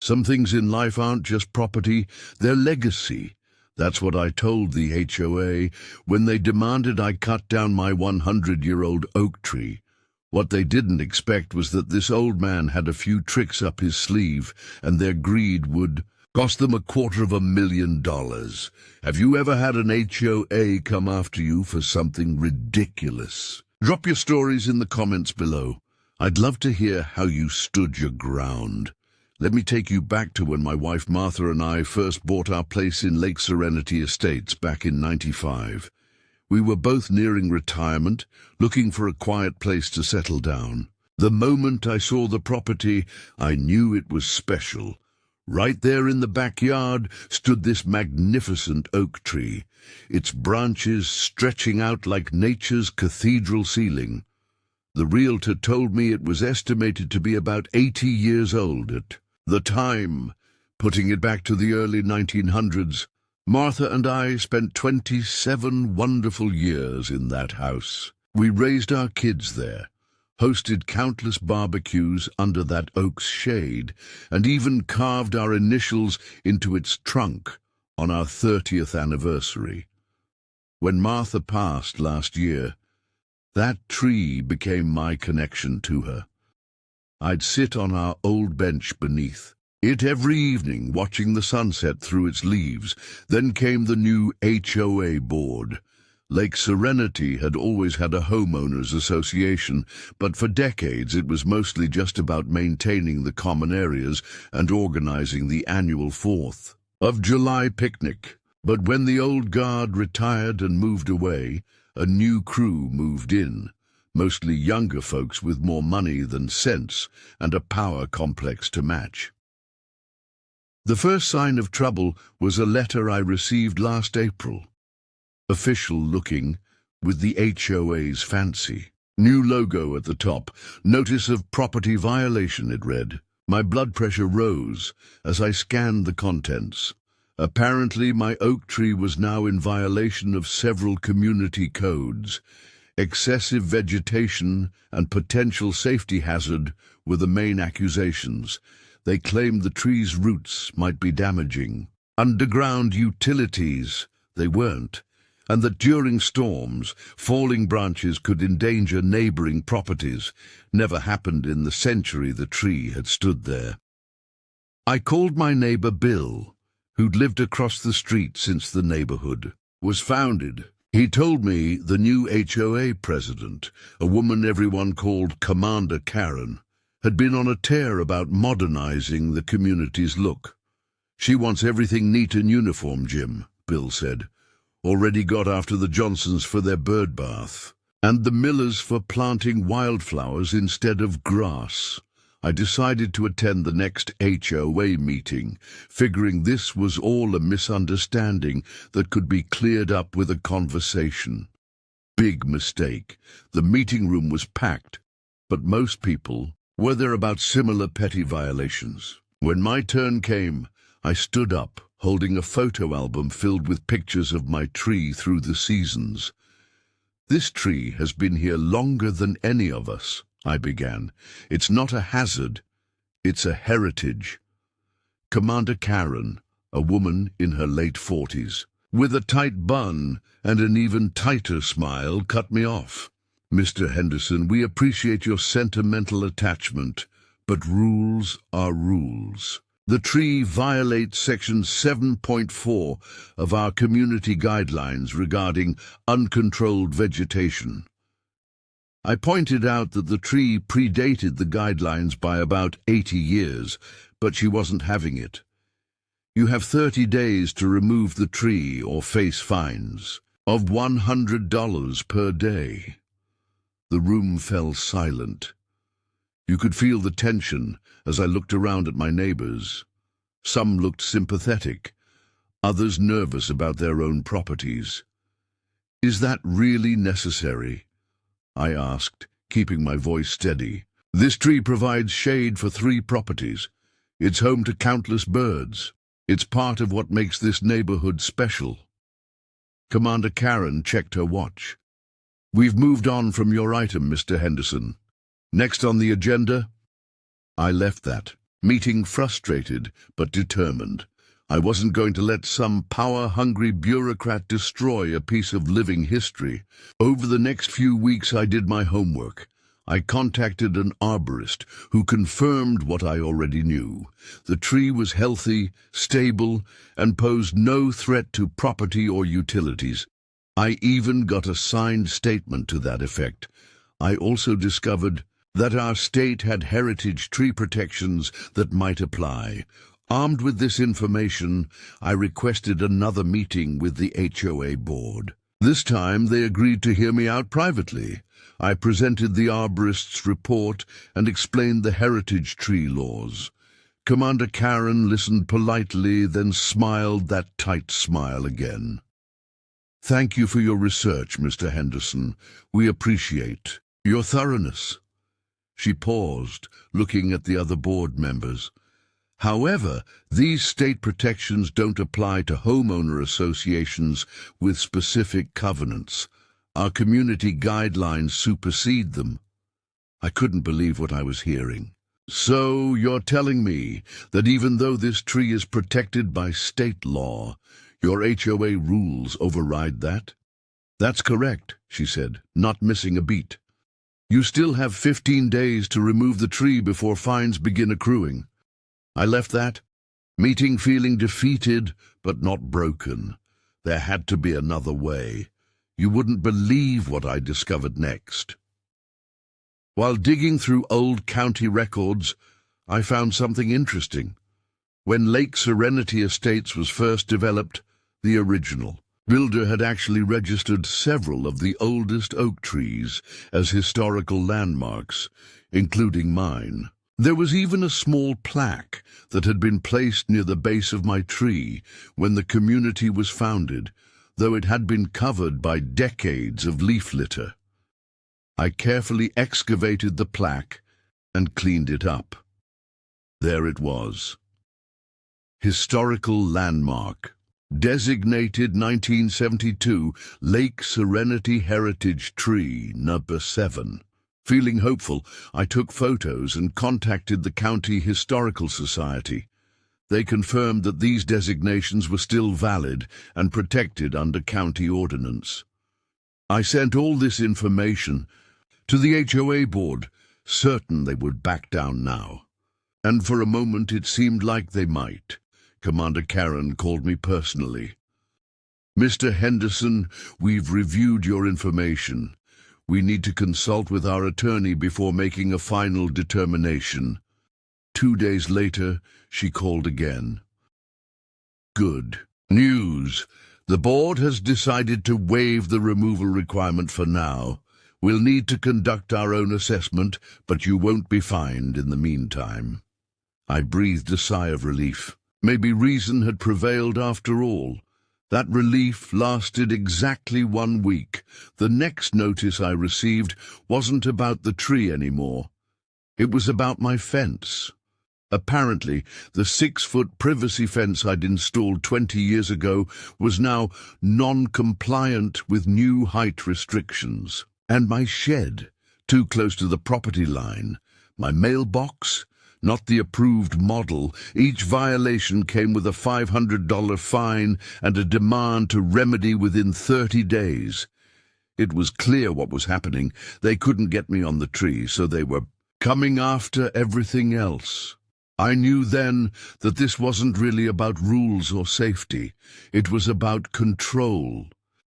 Some things in life aren't just property, they're legacy. That's what I told the HOA when they demanded I cut down my 100-year-old oak tree. What they didn't expect was that this old man had a few tricks up his sleeve, and their greed would cost them $250,000. Have you ever had an HOA come after you for something ridiculous? Drop your stories in the comments below. I'd love to hear how you stood your ground. Let me take you back to when my wife Martha and I first bought our place in Lake Serenity Estates back in '95. We were both nearing retirement, looking for a quiet place to settle down. The moment I saw the property, I knew it was special. Right there in the backyard stood this magnificent oak tree, its branches stretching out like nature's cathedral ceiling. The realtor told me it was estimated to be about 80 years old at the time. Putting it back to the early 1900s, Martha and I spent 27 wonderful years in that house. We raised our kids there, hosted countless barbecues under that oak's shade, and even carved our initials into its trunk on our 30th anniversary. When Martha passed last year, that tree became my connection to her. I'd sit on our old bench beneath it every evening, watching the sunset through its leaves. Then came the new HOA board. Lake Serenity had always had a homeowners association, but for decades it was mostly just about maintaining the common areas and organizing the annual 4th of July picnic. But when the old guard retired and moved away, a new crew moved in, mostly younger folks with more money than sense and a power complex to match. The first sign of trouble was a letter I received last April. Official looking, with the HOA's fancy new logo at the top. Notice of property violation, it read. My blood pressure rose as I scanned the contents. Apparently my oak tree was now in violation of several community codes. Excessive vegetation and potential safety hazard were the main accusations. They claimed the tree's roots might be damaging underground utilities. They weren't, and that during storms, falling branches could endanger neighboring properties. Never happened in the century the tree had stood there. I called my neighbor Bill, who'd lived across the street since the neighborhood was founded. He told me the new HOA president, a woman everyone called Commander Karen, had been on a tear about modernizing the community's look. She wants everything neat and uniform, Jim, Bill said. Already got after the Johnsons for their bird bath, and the Millers for planting wildflowers instead of grass. I decided to attend the next HOA meeting, figuring this was all a misunderstanding that could be cleared up with a conversation. Big mistake. The meeting room was packed, but most people were there about similar petty violations. When my turn came, I stood up, holding a photo album filled with pictures of my tree through the seasons. This tree has been here longer than any of us, I began. It's not a hazard, it's a heritage. Commander Karen, a woman in her late 40s, with a tight bun and an even tighter smile, cut me off. Mr. Henderson, we appreciate your sentimental attachment, but rules are rules. The tree violates Section 7.4 of our community guidelines regarding uncontrolled vegetation. I pointed out that the tree predated the guidelines by about 80 years, but she wasn't having it. You have 30 days to remove the tree or face fines of $100 per day. The room fell silent. You could feel the tension as I looked around at my neighbors. Some looked sympathetic, others nervous about their own properties. Is that really necessary? I asked, keeping my voice steady. This tree provides shade for 3 properties. It's home to countless birds. It's part of what makes this neighborhood special. Commander Karen checked her watch. We've moved on from your item, Mr. Henderson. Next on the agenda? I left that meeting frustrated but determined. I wasn't going to let some power-hungry bureaucrat destroy a piece of living history. Over the next few weeks I did my homework. I contacted an arborist who confirmed what I already knew. The tree was healthy, stable, and posed no threat to property or utilities. I even got a signed statement to that effect. I also discovered that our state had heritage tree protections that might apply. Armed with this information, I requested another meeting with the HOA board. This time they agreed to hear me out privately. I presented the arborist's report and explained the heritage tree laws. Commander Karen listened politely, then smiled that tight smile again. "Thank you for your research, Mr. Henderson. We appreciate your thoroughness." She paused, looking at the other board members. "However, these state protections don't apply to homeowner associations with specific covenants. Our community guidelines supersede them." I couldn't believe what I was hearing. "So you're telling me that even though this tree is protected by state law, your HOA rules override that?" "That's correct," she said, not missing a beat. "You still have 15 days to remove the tree before fines begin accruing." I left that meeting feeling defeated but not broken. There had to be another way. You wouldn't believe what I discovered next. While digging through old county records, I found something interesting. When Lake Serenity Estates was first developed, the original builder had actually registered several of the oldest oak trees as historical landmarks, including mine. There was even a small plaque that had been placed near the base of my tree when the community was founded, though it had been covered by decades of leaf litter. I carefully excavated the plaque and cleaned it up. There it was. Historical landmark. Designated 1972 Lake Serenity Heritage Tree, number 7. Feeling hopeful, I took photos and contacted the County Historical Society. They confirmed that these designations were still valid and protected under county ordinance. I sent all this information to the HOA board, certain they would back down now. And for a moment it seemed like they might. Commander Karen called me personally. "Mr. Henderson, we've reviewed your information. We need to consult with our attorney before making a final determination." 2 days later, she called again. "Good news. The board has decided to waive the removal requirement for now. We'll need to conduct our own assessment, but you won't be fined in the meantime." I breathed a sigh of relief. Maybe reason had prevailed after all. That relief lasted exactly 1 week. The next notice I received wasn't about the tree anymore. It was about my fence. Apparently, the 6-foot privacy fence I'd installed 20 years ago was now non-compliant with new height restrictions. And my shed, too close to the property line. My mailbox, not the approved model. Each violation came with a $500 fine and a demand to remedy within 30 days. It was clear what was happening. They couldn't get me on the tree, so they were coming after everything else. I knew then that this wasn't really about rules or safety. It was about control.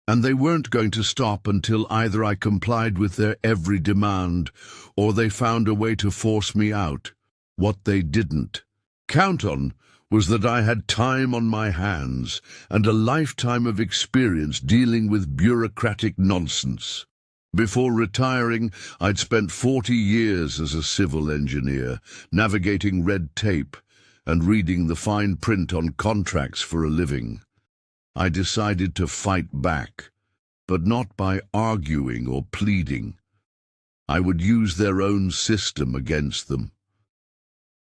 And they weren't going to stop until either I complied with their every demand or they found a way to force me out. What they didn't count on was that I had time on my hands and a lifetime of experience dealing with bureaucratic nonsense. Before retiring, I'd spent 40 years as a civil engineer, navigating red tape and reading the fine print on contracts for a living. I decided to fight back, but not by arguing or pleading. I would use their own system against them.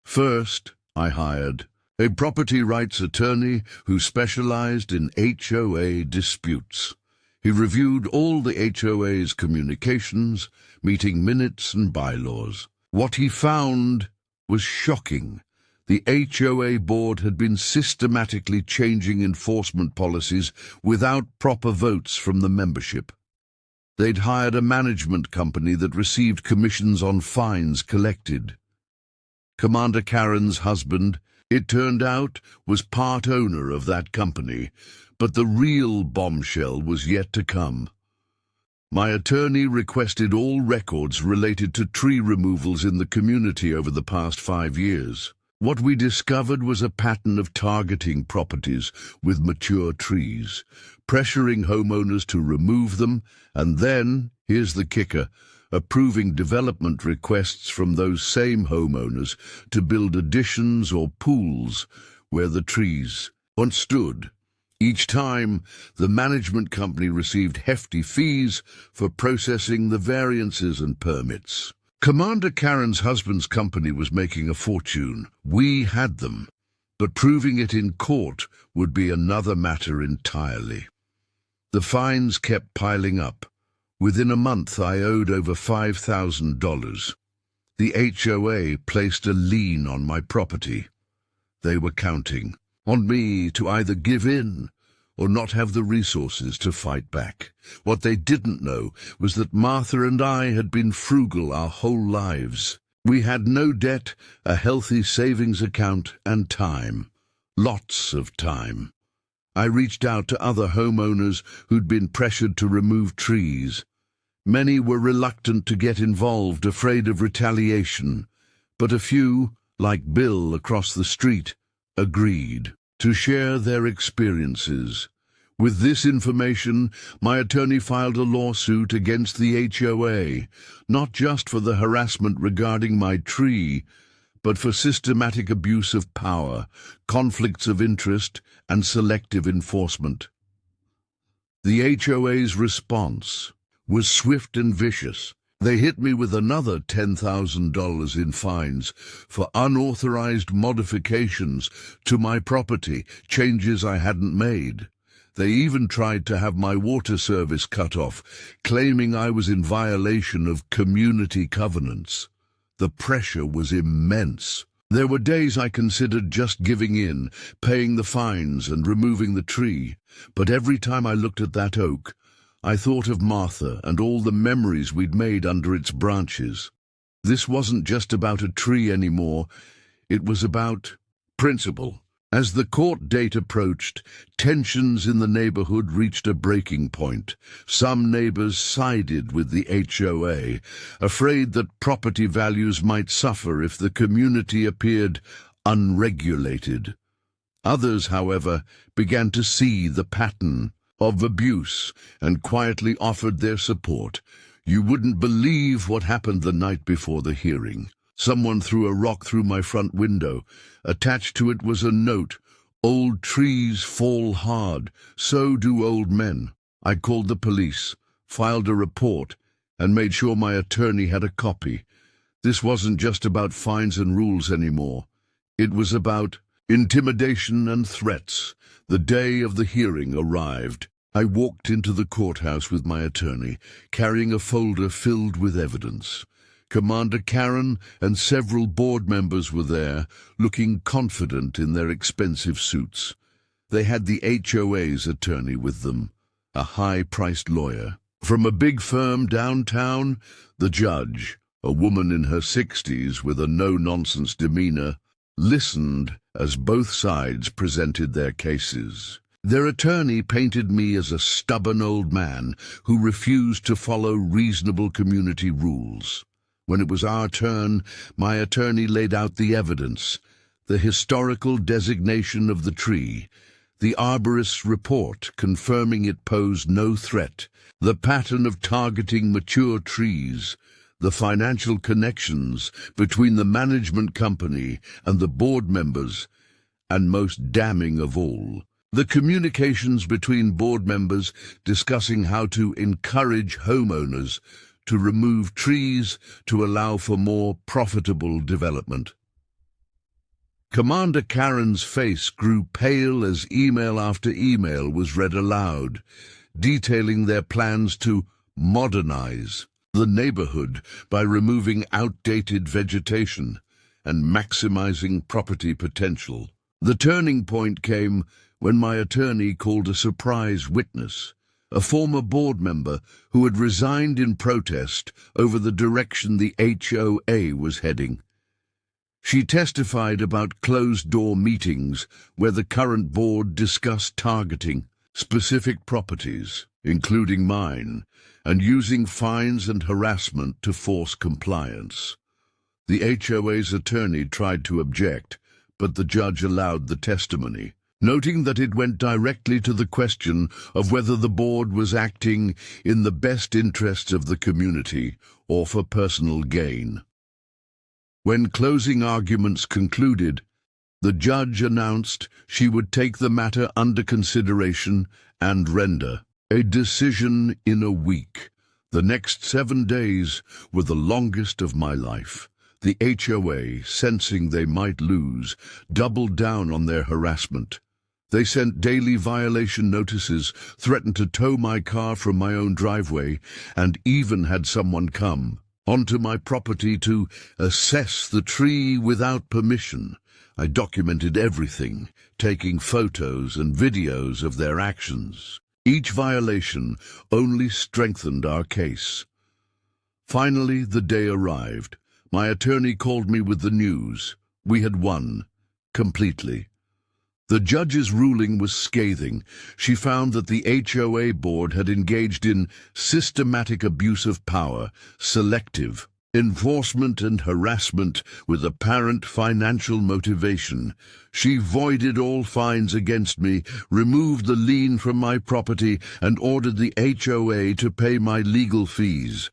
First, I hired a property rights attorney who specialized in HOA disputes. He reviewed all the HOA's communications, meeting minutes and bylaws. What he found was shocking. The HOA board had been systematically changing enforcement policies without proper votes from the membership. They'd hired a management company that received commissions on fines collected. Commander Karen's husband, it turned out, was part owner of that company, but the real bombshell was yet to come. My attorney requested all records related to tree removals in the community over the past 5 years. What we discovered was a pattern of targeting properties with mature trees, pressuring homeowners to remove them, and then, here's the kicker, approving development requests from those same homeowners to build additions or pools where the trees once stood. Each time, the management company received hefty fees for processing the variances and permits. Commander Karen's husband's company was making a fortune. We had them, but proving it in court would be another matter entirely. The fines kept piling up. Within a month, I owed over $5,000. The HOA placed a lien on my property. They were counting on me to either give in or not have the resources to fight back. What they didn't know was that Martha and I had been frugal our whole lives. We had no debt, a healthy savings account, and time. Lots of time. I reached out to other homeowners who'd been pressured to remove trees. Many were reluctant to get involved, afraid of retaliation, but a few, like Bill across the street, agreed to share their experiences. With this information, my attorney filed a lawsuit against the HOA, not just for the harassment regarding my tree, but for systematic abuse of power, conflicts of interest, and selective enforcement. The HOA's response was swift and vicious. They hit me with another $10,000 in fines for unauthorized modifications to my property, changes I hadn't made. They even tried to have my water service cut off, claiming I was in violation of community covenants. The pressure was immense. There were days I considered just giving in, paying the fines and removing the tree. But every time I looked at that oak, I thought of Martha and all the memories we'd made under its branches. This wasn't just about a tree anymore. It was about principle. As the court date approached, tensions in the neighborhood reached a breaking point. Some neighbors sided with the HOA, afraid that property values might suffer if the community appeared unregulated. Others, however, began to see the pattern of abuse and quietly offered their support. You wouldn't believe what happened the night before the hearing. Someone threw a rock through my front window. Attached to it was a note, "Old trees fall hard, so do old men." I called the police, filed a report, and made sure my attorney had a copy. This wasn't just about fines and rules anymore. It was about intimidation and threats. The day of the hearing arrived. I walked into the courthouse with my attorney, carrying a folder filled with evidence. Commander Karen and several board members were there, looking confident in their expensive suits. They had the HOA's attorney with them, a high-priced lawyer. From a big firm downtown, the judge, a woman in her 60s with a no-nonsense demeanor, listened as both sides presented their cases. Their attorney painted me as a stubborn old man who refused to follow reasonable community rules. When it was our turn, my attorney laid out the evidence, the historical designation of the tree, the arborist's report confirming it posed no threat, the pattern of targeting mature trees, the financial connections between the management company and the board members, and most damning of all, the communications between board members discussing how to encourage homeowners to remove trees to allow for more profitable development. Commander Karen's face grew pale as email after email was read aloud, detailing their plans to modernize the neighborhood by removing outdated vegetation and maximizing property potential. The turning point came when my attorney called a surprise witness, a former board member who had resigned in protest over the direction the HOA was heading. She testified about closed-door meetings where the current board discussed targeting specific properties, including mine, and using fines and harassment to force compliance. The HOA's attorney tried to object, but the judge allowed the testimony, noting that it went directly to the question of whether the board was acting in the best interests of the community or for personal gain. When closing arguments concluded, the judge announced she would take the matter under consideration and render a decision in a week. The next 7 days were the longest of my life. The HOA, sensing they might lose, doubled down on their harassment. They sent daily violation notices, threatened to tow my car from my own driveway, and even had someone come onto my property to assess the tree without permission. I documented everything, taking photos and videos of their actions. Each violation only strengthened our case. Finally, the day arrived. My attorney called me with the news. We had won, completely. The judge's ruling was scathing. She found that the HOA board had engaged in systematic abuse of power, selective enforcement and harassment with apparent financial motivation. She voided all fines against me, removed the lien from my property, and ordered the HOA to pay my legal fees.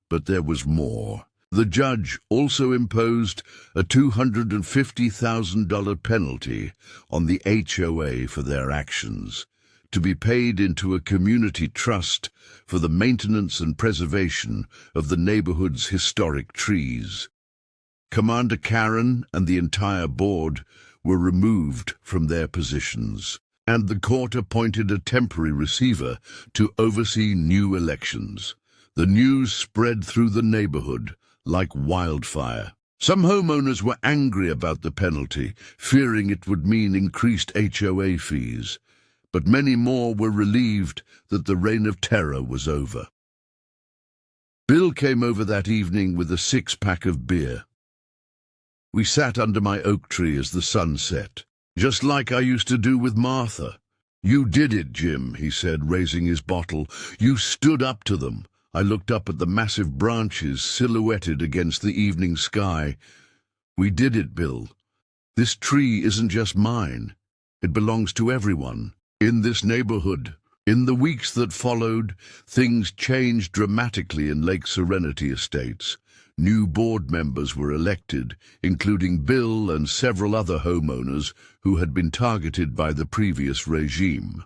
But there was more. The judge also imposed a $250,000 penalty on the HOA for their actions, to be paid into a community trust for the maintenance and preservation of the neighborhood's historic trees. Commander Karen and the entire board were removed from their positions, and the court appointed a temporary receiver to oversee new elections. The news spread through the neighborhood like wildfire. Some homeowners were angry about the penalty, fearing it would mean increased HOA fees, but many more were relieved that the reign of terror was over. Bill came over that evening with a 6-pack of beer. We sat under my oak tree as the sun set, just like I used to do with Martha. "You did it, Jim," he said, raising his bottle. "You stood up to them." I looked up at the massive branches silhouetted against the evening sky. "We did it, Bill. This tree isn't just mine. It belongs to everyone in this neighborhood." In the weeks that followed, things changed dramatically in Lake Serenity Estates. New board members were elected, including Bill and several other homeowners who had been targeted by the previous regime.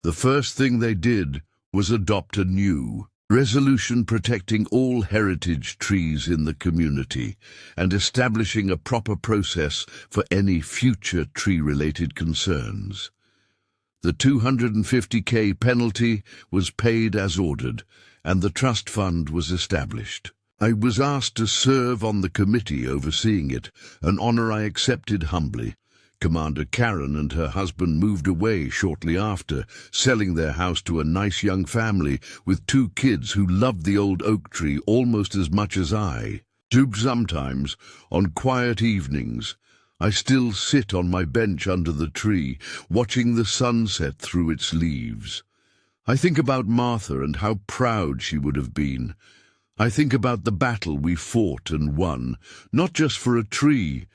The first thing they did was adopt a new resolution protecting all heritage trees in the community and establishing a proper process for any future tree-related concerns. The $250K penalty was paid as ordered, and the trust fund was established. I was asked to serve on the committee overseeing it, an honor I accepted humbly. Commander Karen and her husband moved away shortly after, selling their house to a nice young family with 2 kids who loved the old oak tree almost as much as I. Sometimes, on quiet evenings, I still sit on my bench under the tree, watching the sunset through its leaves. I think about Martha and how proud she would have been. I think about the battle we fought and won, not just for a tree,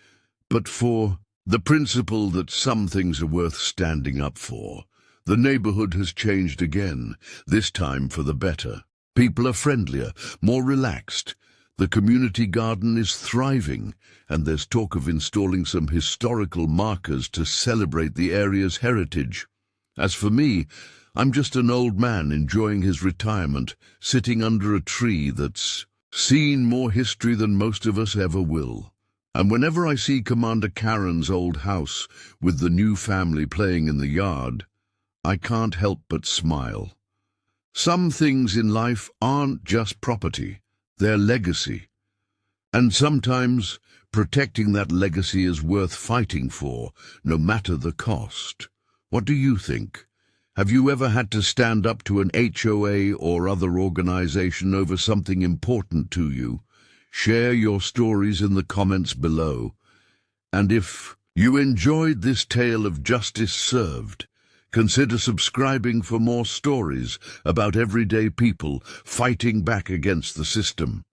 but for the principle that some things are worth standing up for. The neighborhood has changed again, this time for the better. People are friendlier, more relaxed. The community garden is thriving, and there's talk of installing some historical markers to celebrate the area's heritage. As for me, I'm just an old man enjoying his retirement, sitting under a tree that's seen more history than most of us ever will. And whenever I see Commander Karen's old house with the new family playing in the yard, I can't help but smile. Some things in life aren't just property, they're legacy. And sometimes protecting that legacy is worth fighting for, no matter the cost. What do you think? Have you ever had to stand up to an HOA or other organization over something important to you? Share your stories in the comments below. And if you enjoyed this tale of justice served, consider subscribing for more stories about everyday people fighting back against the system.